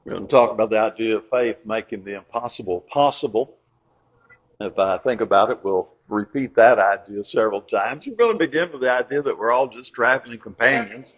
We're going to talk about the idea of faith making the impossible possible. If I think about it, we'll repeat that idea several times. We're going to begin with the idea that we're all just traveling companions.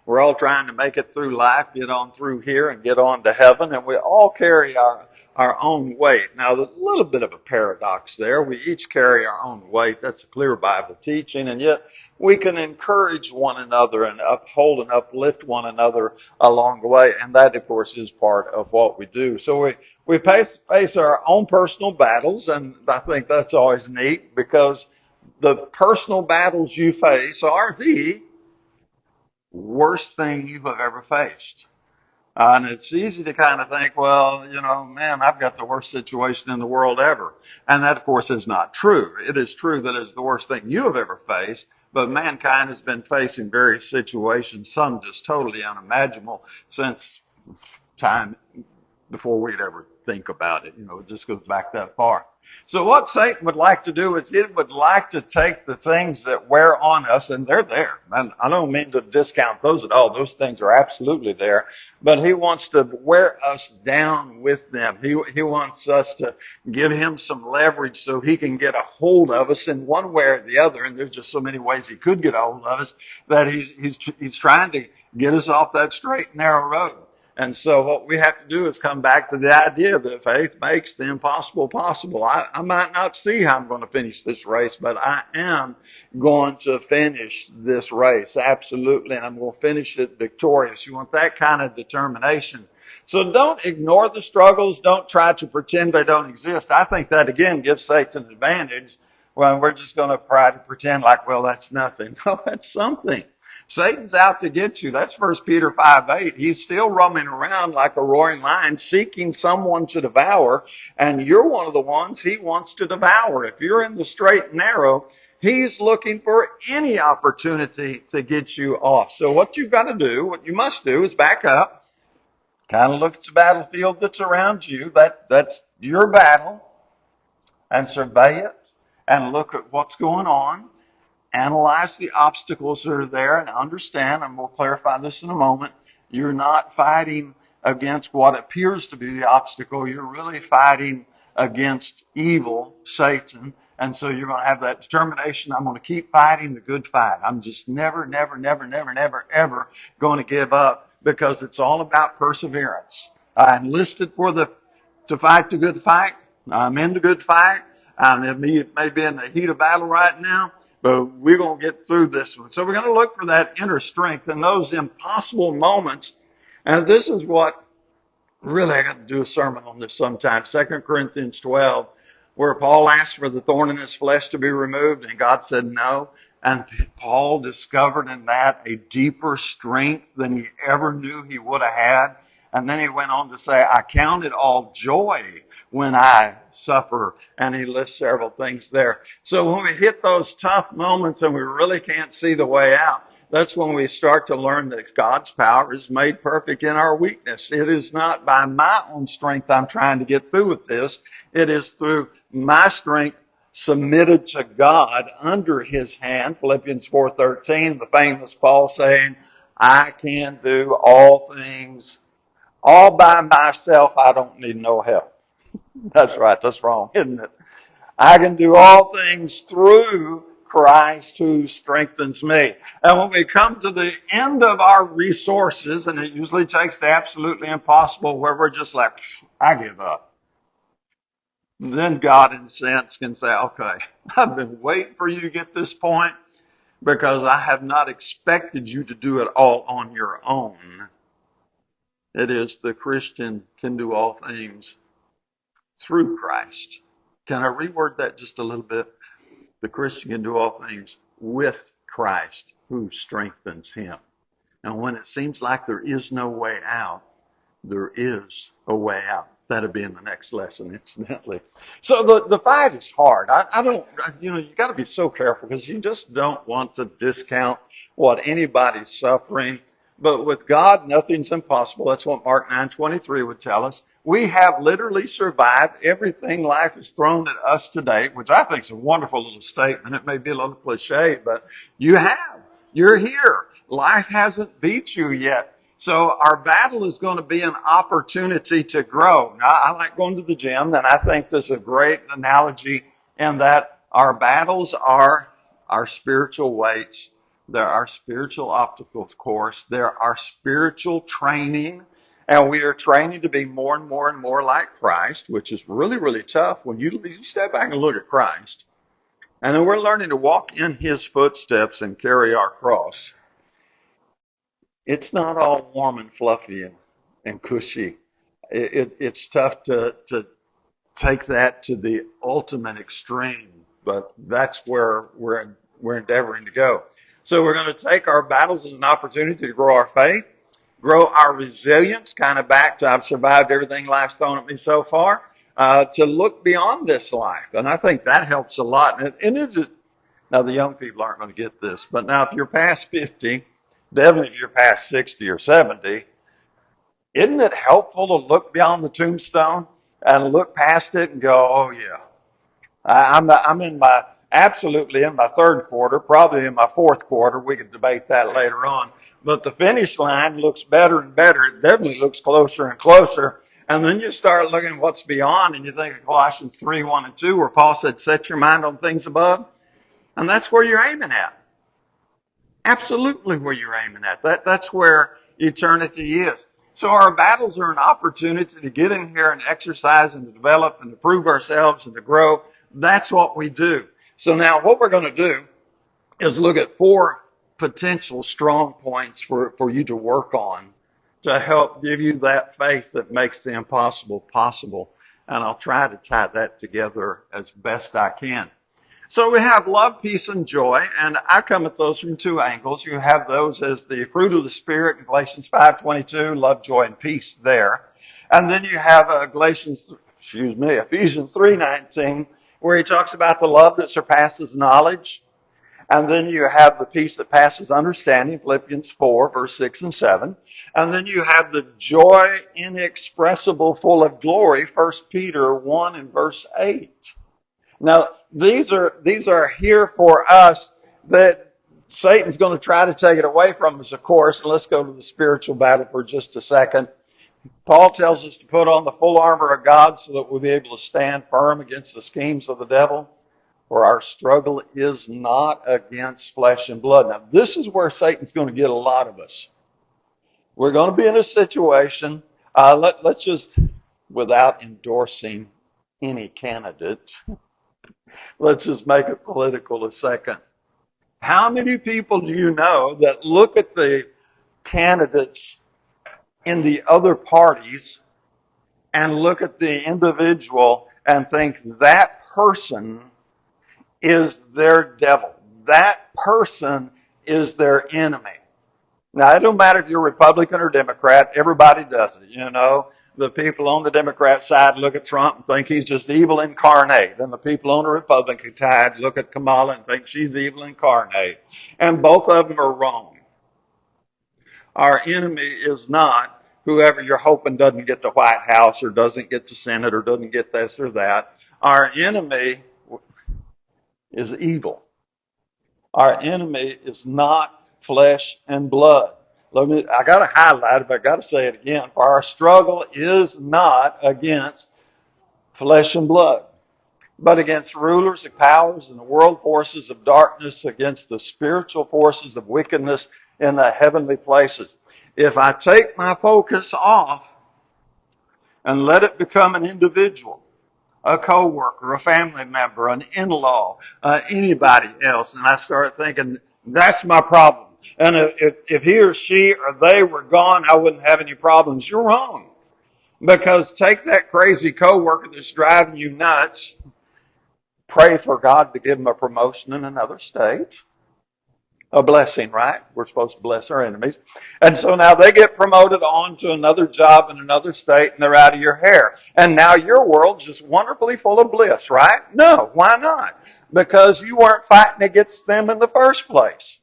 We're all trying to make it through life, get on through here and get on to heaven, and we all carry our own weight. Now, there's a little bit of a paradox there. We each carry our own weight. That's a clear Bible teaching, and yet we can encourage one another and uphold and uplift one another along the way, and that, of course, is part of what we do. So we face our own personal battles, and I think that's always neat because the personal battles you face are the worst thing you have ever faced. And it's easy to kind of think, well, man, I've got the worst situation in the world ever. And that, of course, is not true. It is true that it's the worst thing you have ever faced, but mankind has been facing various situations, some just totally unimaginable since time before we'd ever think about it. It just goes back that far. So what Satan would like to do is he would like to take the things that wear on us, and they're there. And I don't mean to discount those at all. Those things are absolutely there. But he wants to wear us down with them. He wants us to give him some leverage so he can get a hold of us in one way or the other. And there's just so many ways he could get a hold of us that he's trying to get us off that straight and narrow road. And so what we have to do is come back to the idea that faith makes the impossible possible. I might not see how I'm going to finish this race, but I am going to finish this race. Absolutely. And I'm going to finish it victorious. You want that kind of determination. So don't ignore the struggles. Don't try to pretend they don't exist. I think that, again, gives Satan an advantage when we're just going to try to pretend like, well, that's nothing. No, that's something. Satan's out to get you. That's 1 Peter 5:8. He's still roaming around like a roaring lion, seeking someone to devour, and you're one of the ones he wants to devour. If you're in the straight and narrow, he's looking for any opportunity to get you off. So what you've got to do, what you must do, is back up, kind of look at the battlefield that's around you. That's your battle, and survey it, and look at what's going on. Analyze the obstacles that are there and understand, and we'll clarify this in a moment, you're not fighting against what appears to be the obstacle. You're really fighting against evil, Satan. And so you're going to have that determination. I'm going to keep fighting the good fight. I'm just never, ever going to give up because it's all about perseverance. I enlisted to fight the good fight. I'm in the good fight. It may be in the heat of battle right now, but we're going to get through this one. So we're going to look for that inner strength in those impossible moments. And this is what really, I got to do a sermon on this sometime. 2 Corinthians 12, where Paul asked for the thorn in his flesh to be removed, and God said no. And Paul discovered in that a deeper strength than he ever knew he would have had. And then he went on to say, I count it all joy when I suffer. And he lists several things there. So when we hit those tough moments and we really can't see the way out, that's when we start to learn that God's power is made perfect in our weakness. It is not by my own strength I'm trying to get through with this. It is through my strength submitted to God under his hand. Philippians 4:13, the famous Paul saying, I can do all things all by myself. I don't need no help. That's right. That's wrong, isn't it? I can do all things through Christ who strengthens me. And when we come to the end of our resources, and it usually takes the absolutely impossible where we're just like, I give up. Then God, in a sense, can say, okay, I've been waiting for you to get this point because I have not expected you to do it all on your own. It is the Christian can do all things through Christ. Can I reword that just a little bit? The Christian can do all things with Christ who strengthens him. And when it seems like there is no way out, there is a way out. That'll be in the next lesson, incidentally. So the fight is hard. I don't, you got to be so careful because you just don't want to discount what anybody's suffering. But with God, nothing's impossible. That's what Mark 9:23 would tell us. We have literally survived everything life has thrown at us today, which I think is a wonderful little statement. It may be a little cliche, but you have. You're here. Life hasn't beat you yet. So our battle is going to be an opportunity to grow. Now, I like going to the gym, and I think there's a great analogy in that our battles are our spiritual weights. They're our spiritual obstacle course. They're our spiritual training. And we are training to be more and more and more like Christ, which is really, really tough when you step back and look at Christ. And then we're learning to walk in his footsteps and carry our cross. It's not all warm and fluffy and cushy. It's tough to take that to the ultimate extreme, but that's where we're endeavoring to go. So we're going to take our battles as an opportunity to grow our faith, grow our resilience, kind of back to I've survived everything life's thrown at me so far, to look beyond this life. And I think that helps a lot. And it's now the young people aren't going to get this, but now if you're past 50, definitely if you're past 60 or 70, isn't it helpful to look beyond the tombstone and look past it and go, oh yeah, I'm in my, absolutely in my third quarter, probably in my fourth quarter. We could debate that later on. But the finish line looks better and better. It definitely looks closer and closer. And then you start looking at what's beyond, and you think of Colossians 3, 1 and 2, where Paul said, set your mind on things above. And that's where you're aiming at. Absolutely where you're aiming at. That's where eternity is. So our battles are an opportunity to get in here and exercise and to develop and to prove ourselves and to grow. That's what we do. So now what we're going to do is look at 4 potential strong points for you to work on to help give you that faith that makes the impossible possible. And I'll try to tie that together as best I can. So we have love, peace, and joy, and I come at those from 2 angles. You have those as the fruit of the Spirit in Galatians 5:22, love, joy, and peace there. And then you have Ephesians 3:19, where he talks about the love that surpasses knowledge. And then you have the peace that passes understanding, Philippians 4, verse 6 and 7. And then you have the joy inexpressible, full of glory, 1 Peter 1 and verse 8. Now, these are here for us that Satan's going to try to take it away from us, of course. And let's go to the spiritual battle for just a second. Paul tells us to put on the full armor of God so that we'll be able to stand firm against the schemes of the devil. For our struggle is not against flesh and blood. Now, this is where Satan's going to get a lot of us. We're going to be in a situation, let's just, without endorsing any candidate, let's just make it political a second. How many people do you know that look at the candidates in the other parties and look at the individual and think that person is their devil? That person is their enemy. Now, it don't matter if you're Republican or Democrat. Everybody does it, you know. The people on the Democrat side look at Trump and think he's just evil incarnate. And the people on the Republican side look at Kamala and think she's evil incarnate. And both of them are wrong. Our enemy is not whoever you're hoping doesn't get the White House or doesn't get the Senate or doesn't get this or that. Our enemy is evil. Our enemy is not flesh and blood. I got to highlight it, but I got to say it again. For our struggle is not against flesh and blood, but against rulers and powers and the world forces of darkness, against the spiritual forces of wickedness in the heavenly places. If I take my focus off and let it become an individual, a coworker, a family member, an in-law, anybody else, and I start thinking, that's my problem. And if he or she or they were gone, I wouldn't have any problems. You're wrong. Because take that crazy coworker that's driving you nuts, pray for God to give them a promotion in another state. A blessing, right? We're supposed to bless our enemies. And so now they get promoted on to another job in another state and they're out of your hair. And now your world's just wonderfully full of bliss, right? No, why not? Because you weren't fighting against them in the first place.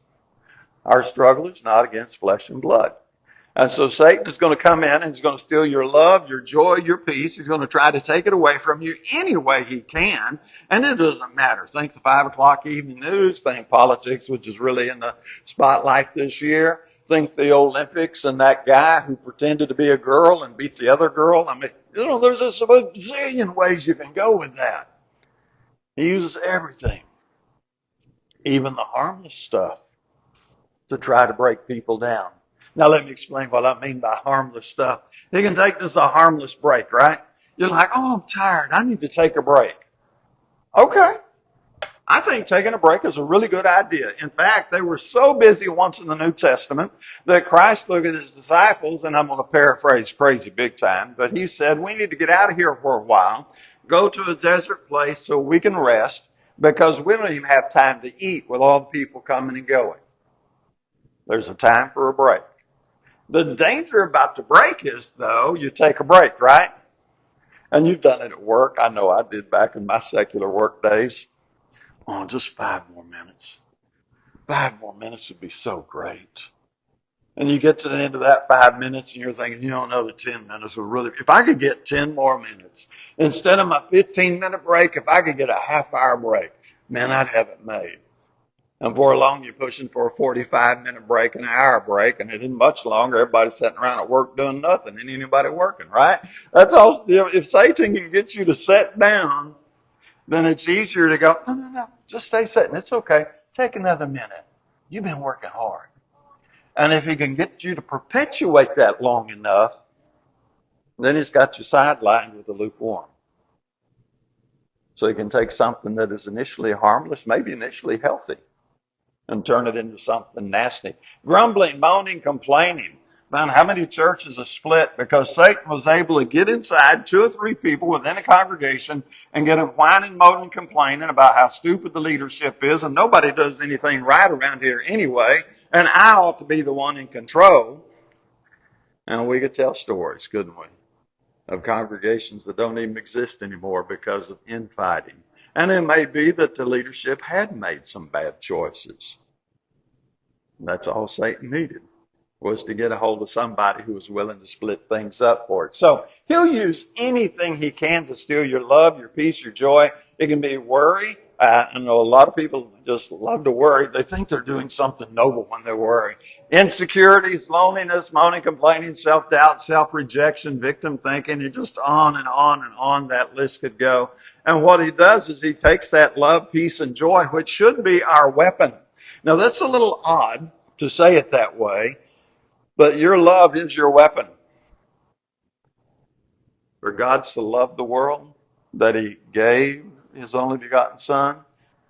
Our struggle is not against flesh and blood. And so Satan is going to come in and he's going to steal your love, your joy, your peace. He's going to try to take it away from you any way he can. And it doesn't matter. Think the 5 o'clock evening news. Think politics, which is really in the spotlight this year. think the Olympics and that guy who pretended to be a girl and beat the other girl. I mean, there's just a bazillion ways you can go with that. He uses everything, even the harmless stuff, to try to break people down. Now let me explain what I mean by harmless stuff. He can take this as a harmless break, right? You're like, oh, I'm tired. I need to take a break. Okay. I think taking a break is a really good idea. In fact, they were so busy once in the New Testament that Christ looked at his disciples, and I'm going to paraphrase crazy big time, but he said, we need to get out of here for a while, go to a desert place so we can rest, because we don't even have time to eat with all the people coming and going. There's a time for a break. The danger about the break is, though, you take a break, right? And you've done it at work. I know I did back in my secular work days. Oh, just 5 more minutes. 5 more minutes would be so great. And you get to the end of that 5 minutes and you're thinking, another 10 minutes would really, if I could get 10 more minutes, instead of my 15-minute break, if I could get a half-hour break, man, I'd have it made. And before long, you're pushing for a 45-minute break, an hour break, and it isn't much longer. Everybody's sitting around at work doing nothing. Ain't anybody working, right? That's all. If Satan can get you to sit down, then it's easier to go, no, just stay sitting. It's okay. Take another minute. You've been working hard. And if he can get you to perpetuate that long enough, then he's got you sidelined with the lukewarm. So he can take something that is initially harmless, maybe initially healthy, and turn it into something nasty. Grumbling, moaning, complaining. Man, how many churches are split because Satan was able to get inside 2 or 3 people within a congregation and get them whining, moaning, complaining about how stupid the leadership is, and nobody does anything right around here anyway, and I ought to be the one in control. And we could tell stories, couldn't we, of congregations that don't even exist anymore because of infighting. And it may be that the leadership had made some bad choices. That's all Satan needed, was to get a hold of somebody who was willing to split things up for it. So he'll use anything he can to steal your love, your peace, your joy. It can be worry. I know a lot of people just love to worry. They think they're doing something noble when they worry. Insecurities, loneliness, moaning, complaining, self-doubt, self-rejection, victim thinking, and just on and on and on that list could go. And what he does is he takes that love, peace, and joy, which should be our weapon. Now that's a little odd to say it that way, but your love is your weapon. For God so loved the world that he gave his only begotten Son.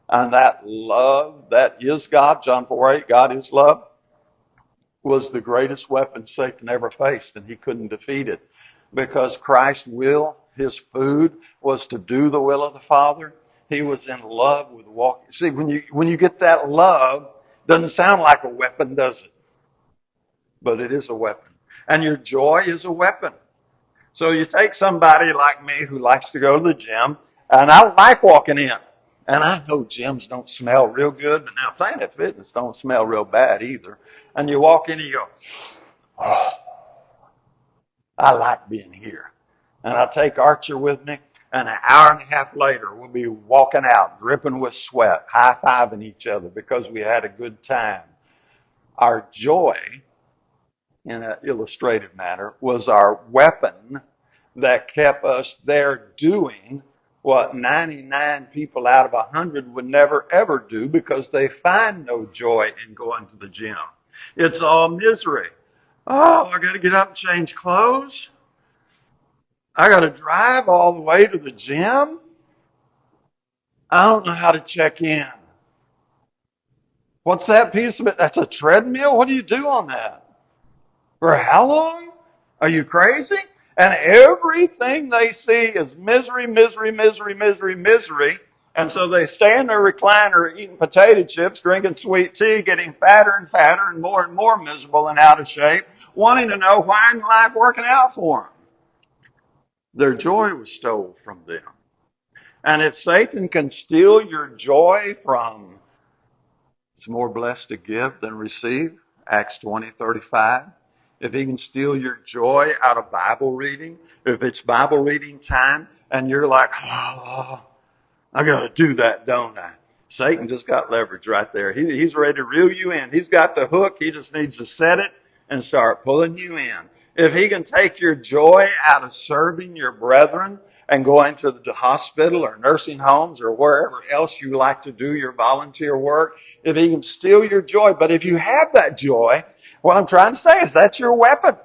And that love, that is God, John 4:8, God is love, was the greatest weapon Satan ever faced, and he couldn't defeat it. Because Christ's will, his food, was to do the will of the Father. He was in love with walking. See, when you get that love, doesn't sound like a weapon, does it? But it is a weapon. And your joy is a weapon. So you take somebody like me who likes to go to the gym, and I like walking in. And I know gyms don't smell real good, but now Planet Fitness don't smell real bad either. And you walk in and you go, oh, I like being here. And I take Archer with me, and an hour and a half later, we'll be walking out, dripping with sweat, high-fiving each other because we had a good time. Our joy, in an illustrative manner, was our weapon that kept us there doing what 99 people out of 100 would never ever do because they find no joy in going to the gym. It's all misery. Oh, I got to get up and change clothes. I got to drive all the way to the gym. I don't know how to check in. What's that piece of it? That's a treadmill? What do you do on that? For how long? Are you crazy? And everything they see is misery, misery, misery, misery, misery. And so they stay in their recliner eating potato chips, drinking sweet tea, getting fatter and fatter and more miserable and out of shape, wanting to know why isn't life working out for them. Their joy was stolen from them. And if Satan can steal your joy from, it's more blessed to give than receive, Acts 20:35. If he can steal your joy out of Bible reading, if it's Bible reading time and you're like, oh, I got to do that, don't I? Satan just got leverage right there. He's ready to reel you in. He's got the hook. He just needs to set it and start pulling you in. If he can take your joy out of serving your brethren and going to the hospital or nursing homes or wherever else you like to do your volunteer work, if he can steal your joy, but if you have that joy, what I'm trying to say is that's your weapon.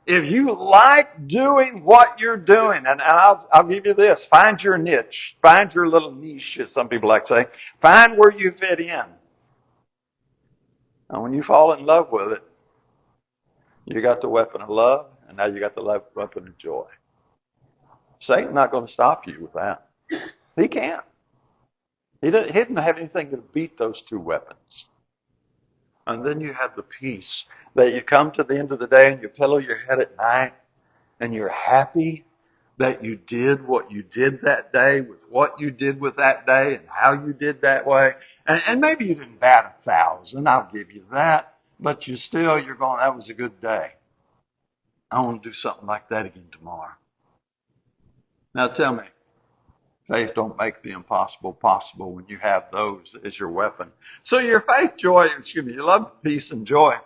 If you like doing what you're doing, and I'll give you this, find your niche, find your little niche, as some people like to say, find where you fit in. And when you fall in love with it, you got the weapon of love, and now you got the weapon of joy. Satan's not going to stop you with that. He can't. He didn't have anything to beat those two weapons. And then you have the peace that you come to the end of the day and you pillow your head at night and you're happy that you did what you did that day with what you did with that day and how you did that way. And maybe you didn't bat 1,000, I'll give you that. But you're going, that was a good day. I want to do something like that again tomorrow. Now tell me, faith don't make the impossible possible when you have those as your weapon. So your faith, joy, your love, peace, and joy,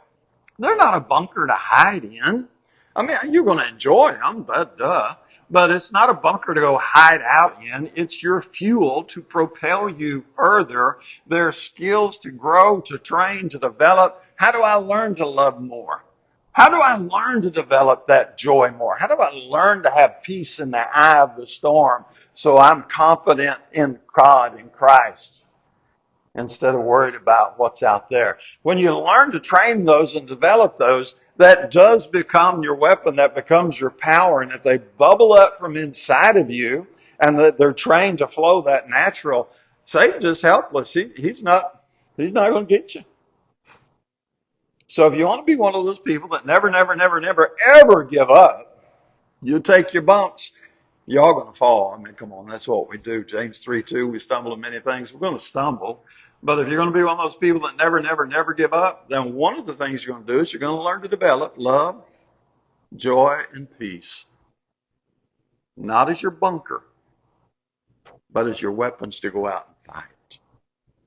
they're not a bunker to hide in. I mean, you're going to enjoy them, but it's not a bunker to go hide out in. It's your fuel to propel you further. There are skills to grow, to train, to develop. How do I learn to love more? How do I learn to develop that joy more? How do I learn to have peace in the eye of the storm so I'm confident in God, in Christ, instead of worried about what's out there? When you learn to train those and develop those, that does become your weapon, that becomes your power. And if they bubble up from inside of you and that they're trained to flow that natural, Satan's just helpless. He's not going to get you. So if you want to be one of those people that never, ever give up, you take your bumps, you're all going to fall. I mean, come on, that's what we do. James 3:2, we stumble in many things. We're going to stumble. But if you're going to be one of those people that never give up, then one of the things you're going to do is you're going to learn to develop love, joy, and peace. Not as your bunker, but as your weapons to go out and fight.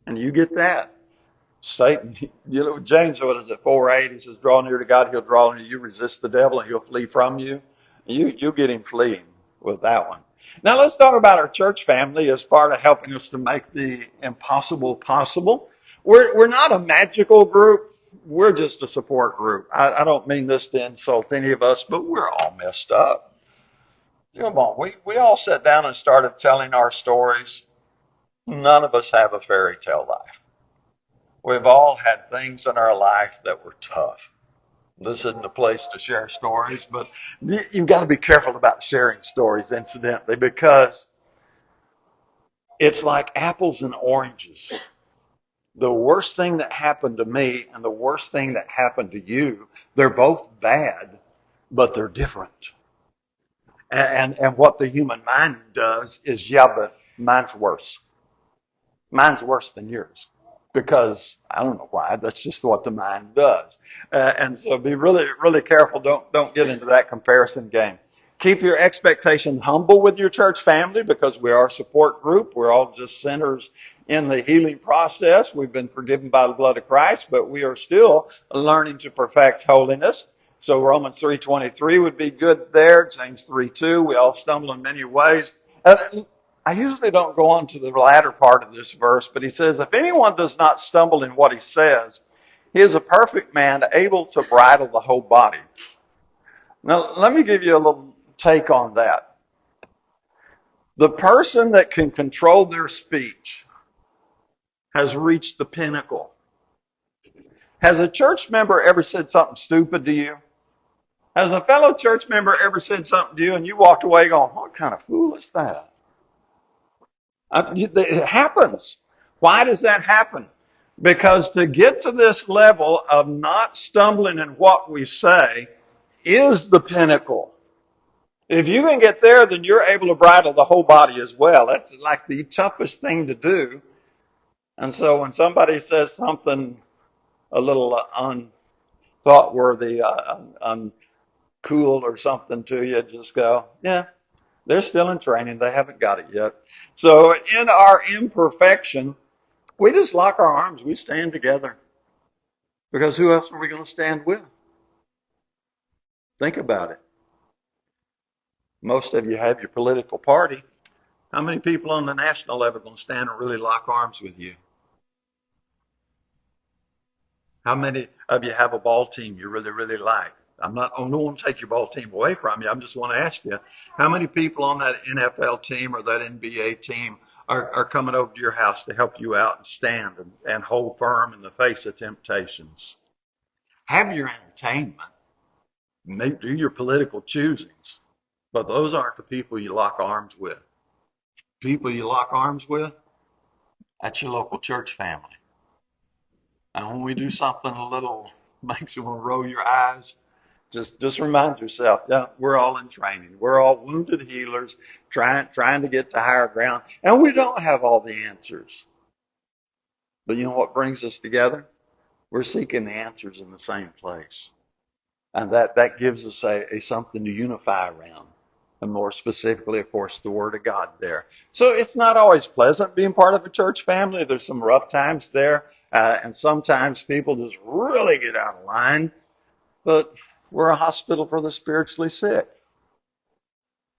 And you get that. Satan, James, what is it, 4:8, he says, draw near to God, he'll draw near you, resist the devil, and he'll flee from you. You'll get him fleeing with that one. Now let's talk about our church family as part of helping us to make the impossible possible. We're not a magical group. We're just a support group. I don't mean this to insult any of us, but we're all messed up. Come on, we all sat down and started telling our stories. None of us have a fairy tale life. We've all had things in our life that were tough. This isn't a place to share stories, but you've got to be careful about sharing stories, incidentally, because it's like apples and oranges. The worst thing that happened to me and the worst thing that happened to you, they're both bad, but they're different. And what the human mind does is, but mine's worse. Mine's worse than yours. Because I don't know why. That's just what the mind does. And so be really, really careful. Don't get into that comparison game. Keep your expectations humble with your church family because we are a support group. We're all just sinners in the healing process. We've been forgiven by the blood of Christ, but we are still learning to perfect holiness. So Romans 3:23 would be good there. James 3:2. We all stumble in many ways. I usually don't go on to the latter part of this verse, but he says, if anyone does not stumble in what he says, he is a perfect man, able to bridle the whole body. Now, let me give you a little take on that. The person that can control their speech has reached the pinnacle. Has a church member ever said something stupid to you? Has a fellow church member ever said something to you and you walked away going, what kind of fool is that? It happens. Why does that happen? Because to get to this level of not stumbling in what we say is the pinnacle. If you can get there, then you're able to bridle the whole body as well. That's like the toughest thing to do. And so when somebody says something a little unthought-worthy, uncool or something to you, just go, yeah. They're still in training. They haven't got it yet. So in our imperfection, We just lock our arms. We stand together. Because who else are we going to stand with? Think about it. Most of you have your political party. How many people on the national level are going to stand and really lock arms with you? How many of you have a ball team you really, really like? I don't want to take your ball team away from you. I just want to ask you, how many people on that NFL team or that NBA team are coming over to your house to help you out and stand and hold firm in the face of temptations? Have your entertainment. Do your political choosings. But those aren't the people you lock arms with. People you lock arms with, that's your local church family. And when we do something a little makes you want to roll your eyes, just remind yourself, yeah, we're all in training. We're all wounded healers trying to get to higher ground. And we don't have all the answers. But you know what brings us together? We're seeking the answers in the same place. And that gives us a something to unify around. And more specifically, of course, the Word of God there. So it's not always pleasant being part of a church family. There's some rough times there. And sometimes people just really get out of line. But we're a hospital for the spiritually sick.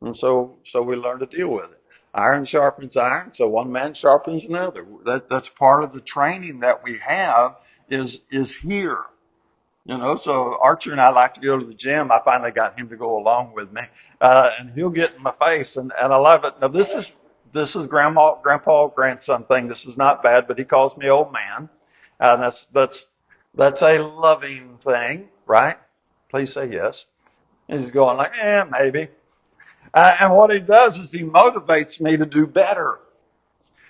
And so we learn to deal with it. Iron sharpens iron, so one man sharpens another. That's part of the training that we have is here. You know, so Archer and I like to go to the gym. I finally got him to go along with me. And he'll get in my face and I love it. Now this is grandpa, grandson thing. This is not bad, but he calls me old man. And that's a loving thing, right? Please say yes. And he's going like, maybe. And what he does is he motivates me to do better.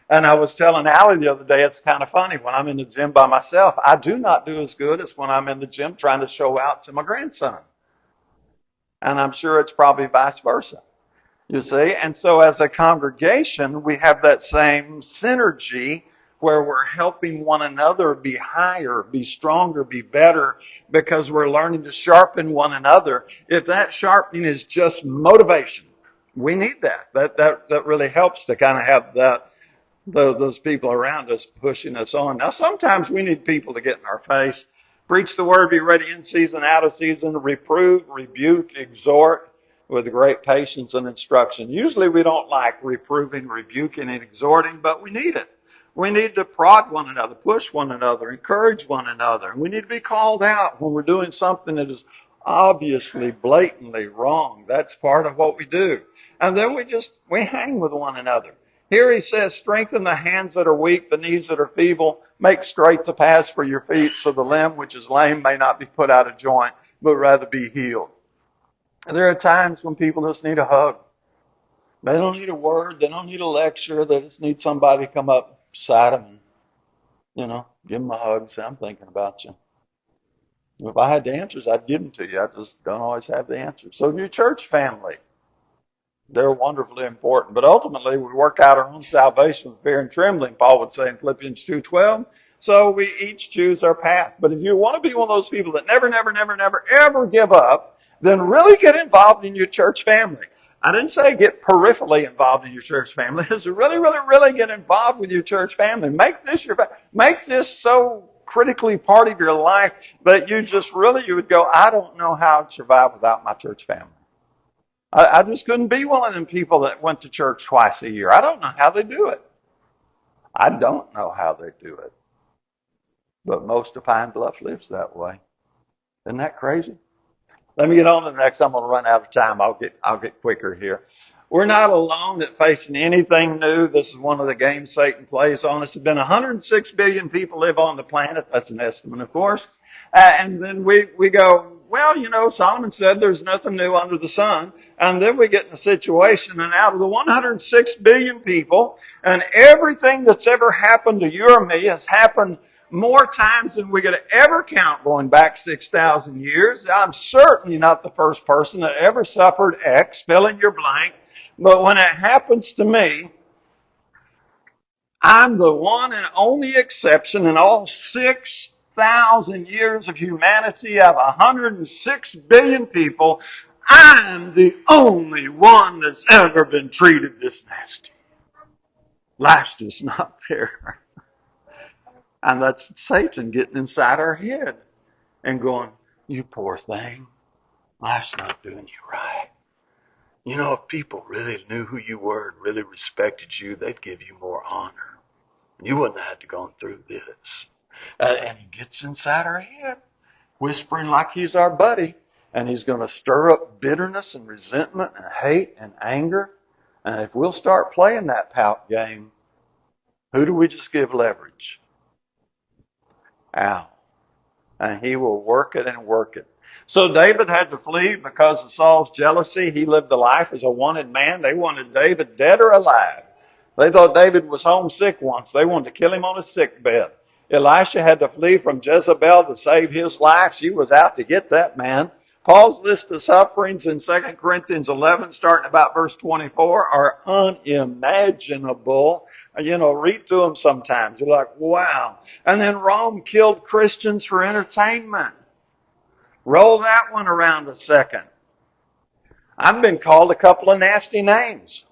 And I was telling Allie the other day, it's kind of funny. When I'm in the gym by myself, I do not do as good as when I'm in the gym trying to show out to my grandson. And I'm sure it's probably vice versa. You see? And so as a congregation, we have that same synergy where we're helping one another be higher, be stronger, be better, because we're learning to sharpen one another. If that sharpening is just motivation, we need that. That really helps to kind of have those people around us pushing us on. Now, sometimes we need people to get in our face, preach the word, be ready in season, out of season, reprove, rebuke, exhort with great patience and instruction. Usually we don't like reproving, rebuking, and exhorting, but we need it. We need to prod one another, push one another, encourage one another. We need to be called out when we're doing something that is obviously, blatantly wrong. That's part of what we do. And then we hang with one another. Here he says, strengthen the hands that are weak, the knees that are feeble, make straight the paths for your feet, so the limb which is lame may not be put out of joint, but rather be healed. And there are times when people just need a hug. They don't need a word, they don't need a lecture, they just need somebody to come up beside them and, give them a hug and say, I'm thinking about you. If I had the answers, I'd give them to you. I just don't always have the answers. So your church family, they're wonderfully important. But ultimately, we work out our own salvation with fear and trembling, Paul would say in Philippians 2:12. So we each choose our path. But if you want to be one of those people that never, ever give up, then really get involved in your church family. I didn't say get peripherally involved in your church family. It's really get involved with your church family. Make this so critically part of your life that you would go, I don't know how to survive without my church family. I just couldn't be one of them people that went to church twice a year. I don't know how they do it. I don't know how they do it. But most of Pine Bluff lives that way. Isn't that crazy? Let me get on to the next. I'm going to run out of time. I'll get quicker here. We're not alone at facing anything new. This is one of the games Satan plays on us. There's been 106 billion people live on the planet. That's an estimate, of course. And then we go, well, Solomon said there's nothing new under the sun. And then we get in a situation, and out of the 106 billion people, and everything that's ever happened to you or me has happened more times than we could ever count going back 6,000 years. I'm certainly not the first person that ever suffered X, fill in your blank. But when it happens to me, I'm the one and only exception in all 6,000 years of humanity of 106 billion people. I'm the only one that's ever been treated this nasty. Life's just not fair. And that's Satan getting inside our head and going, you poor thing, life's not doing you right. You know, if people really knew who you were and really respected you, they'd give you more honor. You wouldn't have had to go through this. And he gets inside our head, whispering like he's our buddy. And he's going to stir up bitterness and resentment and hate and anger. And if we'll start playing that pout game, who do we just give leverage? Al. And he will work it and work it. So David had to flee because of Saul's jealousy. He lived a life as a wanted man. They wanted David dead or alive. They thought David was homesick once. They wanted to kill him on his sick bed. Elisha had to flee from Jezebel to save his life. She was out to get that man. Paul's list of sufferings in 2 Corinthians 11, starting about verse 24, are unimaginable. You know, read through them sometimes. You're like, wow. And then Rome killed Christians for entertainment. Roll that one around a second. I've been called a couple of nasty names.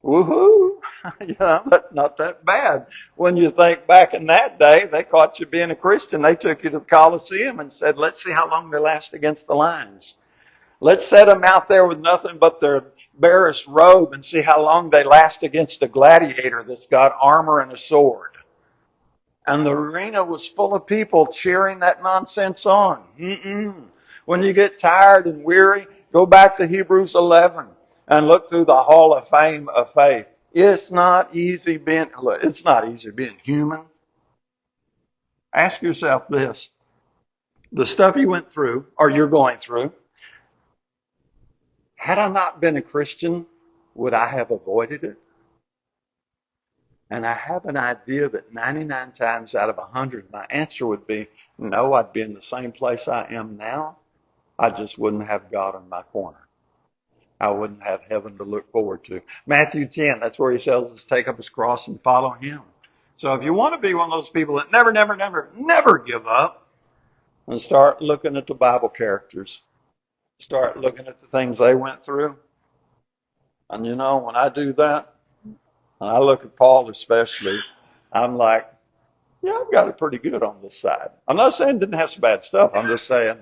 Woohoo! Yeah, that's not that bad. When you think back in that day, they caught you being a Christian. They took you to the Colosseum and said, let's see how long they last against the lions. Let's set them out there with nothing but their barest robe and see how long they last against a gladiator that's got armor and a sword. And the arena was full of people cheering that nonsense on. When you get tired and weary, go back to Hebrews 11 and look through the Hall of Fame of Faith. It's not easy being human. Ask yourself this. The stuff you went through, or you're going through, had I not been a Christian, would I have avoided it? And I have an idea that 99 times out of 100, my answer would be, no, I'd be in the same place I am now. I just wouldn't have God in my corner. I wouldn't have heaven to look forward to. Matthew 10, that's where he tells us to take up his cross and follow him. So if you want to be one of those people that never give up, and start looking at the Bible characters. Start looking at the things they went through. And you know, when I do that, and I look at Paul especially, I'm like, yeah, I've got it pretty good on this side. I'm not saying it didn't have some bad stuff. I'm just saying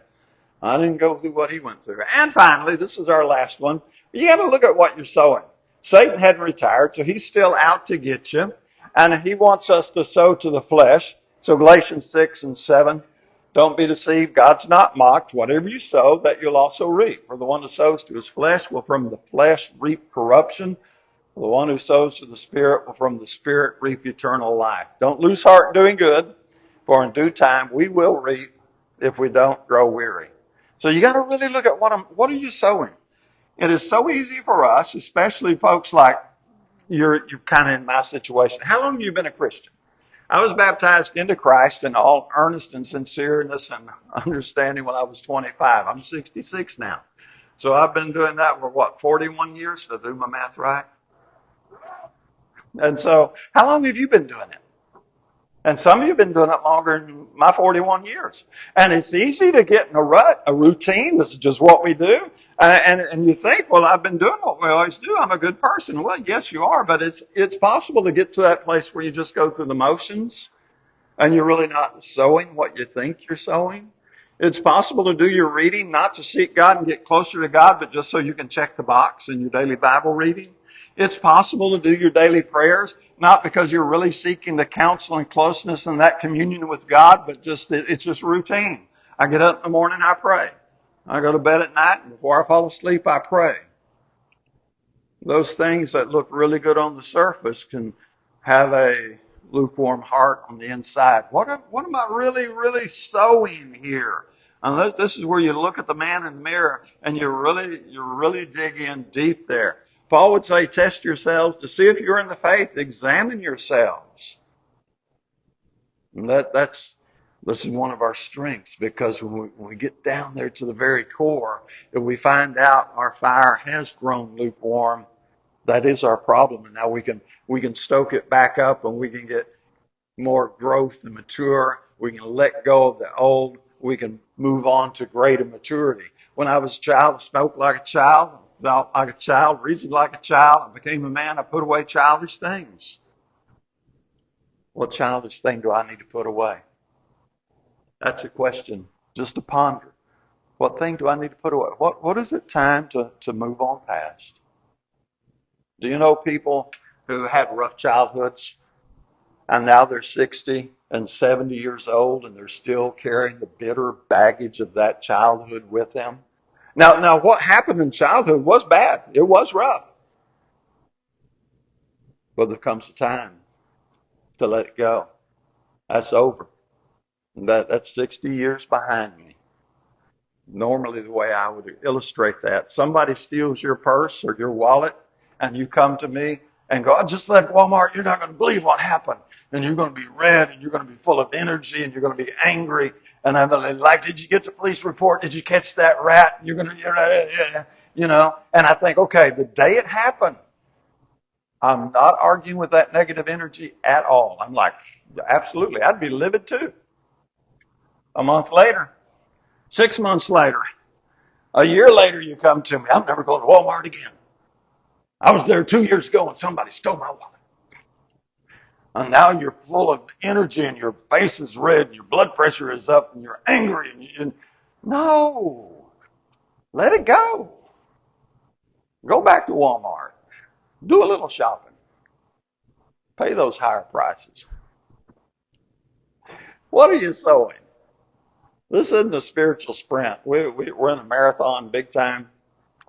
I didn't go through what he went through. And finally, this is our last one. You got to look at what you're sowing. Satan hadn't retired, so he's still out to get you. And he wants us to sow to the flesh. So Galatians 6 and 7, don't be deceived. God's not mocked. Whatever you sow, that you'll also reap. For the one who sows to his flesh will from the flesh reap corruption. The one who sows to the Spirit will from the Spirit reap eternal life. Don't lose heart doing good, for in due time we will reap if we don't grow weary. So you got to really look at what are you sowing? It is so easy for us, especially folks like you're kind of in my situation. How long have you been a Christian? I was baptized into Christ in all earnest and sincereness and understanding when I was 25. I'm 66 now. So I've been doing that for 41 years, to do my math right? And so, how long have you been doing it? And some of you have been doing it longer than my 41 years. And it's easy to get in a rut, a routine. This is just what we do. And you think, well, I've been doing what we always do. I'm a good person. Well, yes, you are. But it's possible to get to that place where you just go through the motions and you're really not sowing what you think you're sowing. It's possible to do your reading, not to seek God and get closer to God, but just so you can check the box in your daily Bible reading. It's possible to do your daily prayers, not because you're really seeking the counsel and closeness and that communion with God, but it's just routine. I get up in the morning, I pray. I go to bed at night, and before I fall asleep, I pray. Those things that look really good on the surface can have a lukewarm heart on the inside. What am I really, really sowing here? And this is where you look at the man in the mirror and you really dig in deep there. Paul would say, test yourselves to see if you're in the faith. Examine yourselves. And this is one of our strengths, because when we get down there to the very core, if we find out our fire has grown lukewarm, that is our problem. And now we can stoke it back up, and we can get more growth and mature. We can let go of the old. We can move on to greater maturity. When I was a child, I spoke like a child, felt like a child, reasoned like a child. I became a man. I put away childish things. What childish thing do I need to put away? That's a question just to ponder. What thing do I need to put away? What is it time to move on past? Do you know people who had rough childhoods and now they're 60 and 70 years old and they're still carrying the bitter baggage of that childhood with them? Now what happened in childhood was bad. It was rough. But there comes a time to let it go. That's over. That's 60 years behind me. Normally the way I would illustrate that, somebody steals your purse or your wallet and you come to me and go, I just left Walmart, you're not going to believe what happened. And you're going to be red and you're going to be full of energy and you're going to be angry. And I'm like, did you get the police report? Did you catch that rat? You're going to, and I think, okay, the day it happened, I'm not arguing with that negative energy at all. I'm like, absolutely, I'd be livid too. A month later, 6 months later, a year later, you come to me, I'm never going to Walmart again. I was there 2 years ago and somebody stole my wallet. And now you're full of energy and your face is red and your blood pressure is up and you're angry. No, let it go. Go back to Walmart. Do a little shopping. Pay those higher prices. What are you sowing? This isn't a spiritual sprint. We're in a marathon big time.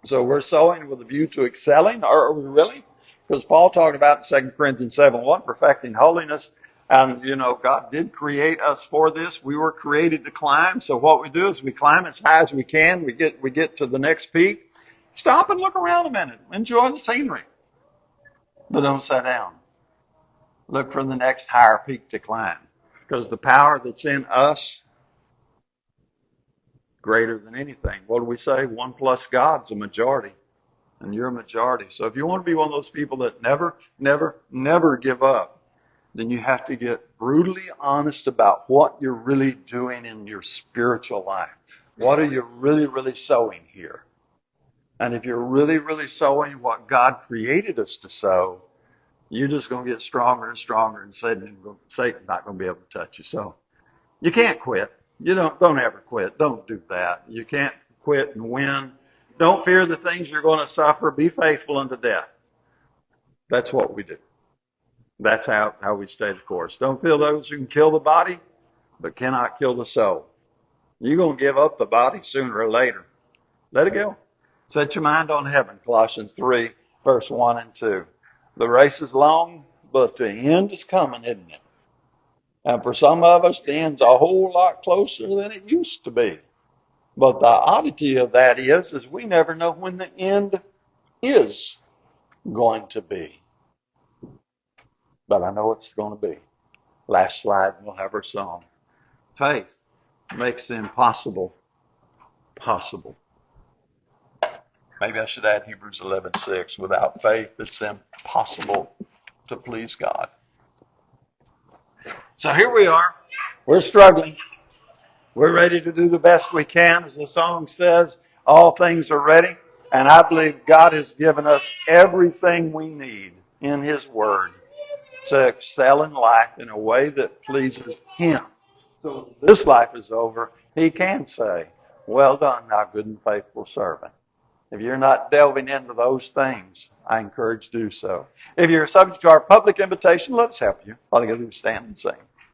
So we're sowing with a view to excelling. Are we really? Because Paul talked about in 2 Corinthians 7:1, perfecting holiness. And, God did create us for this. We were created to climb. So what we do is we climb as high as we can. We get to the next peak. Stop and look around a minute. Enjoy the scenery. But don't sit down. Look for the next higher peak to climb. Because the power that's in us, greater than anything. What do we say? 1 plus God's a majority. And you're a majority. So if you want to be one of those people that never give up, then you have to get brutally honest about what you're really doing in your spiritual life. What are you really sowing here? And if you're really sowing what God created us to sow, you're just going to get stronger and stronger, and Satan's not going to be able to touch you. So you can't quit. You don't ever quit. Don't do that. You can't quit and win. Don't fear the things you're going to suffer. Be faithful unto death. That's what we do. That's how we stay the course. Don't fear those who can kill the body, but cannot kill the soul. You're going to give up the body sooner or later. Let it go. Set your mind on heaven. Colossians 3, verse 1 and 2. The race is long, but the end is coming, isn't it? And for some of us, the end's a whole lot closer than it used to be. But the oddity of that is we never know when the end is going to be. But I know it's going to be. Last slide, we'll have our song. Faith makes the impossible possible. Maybe I should add Hebrews 11:6. Without faith, it's impossible to please God. So here we are. We're struggling. We're ready to do the best we can. As the song says, all things are ready. And I believe God has given us everything we need in His Word to excel in life in a way that pleases Him. So when this life is over, He can say, well done, thou good and faithful servant. If you're not delving into those things, I encourage you to do so. If you're subject to our public invitation, let's help you. All you got to do is stand and sing.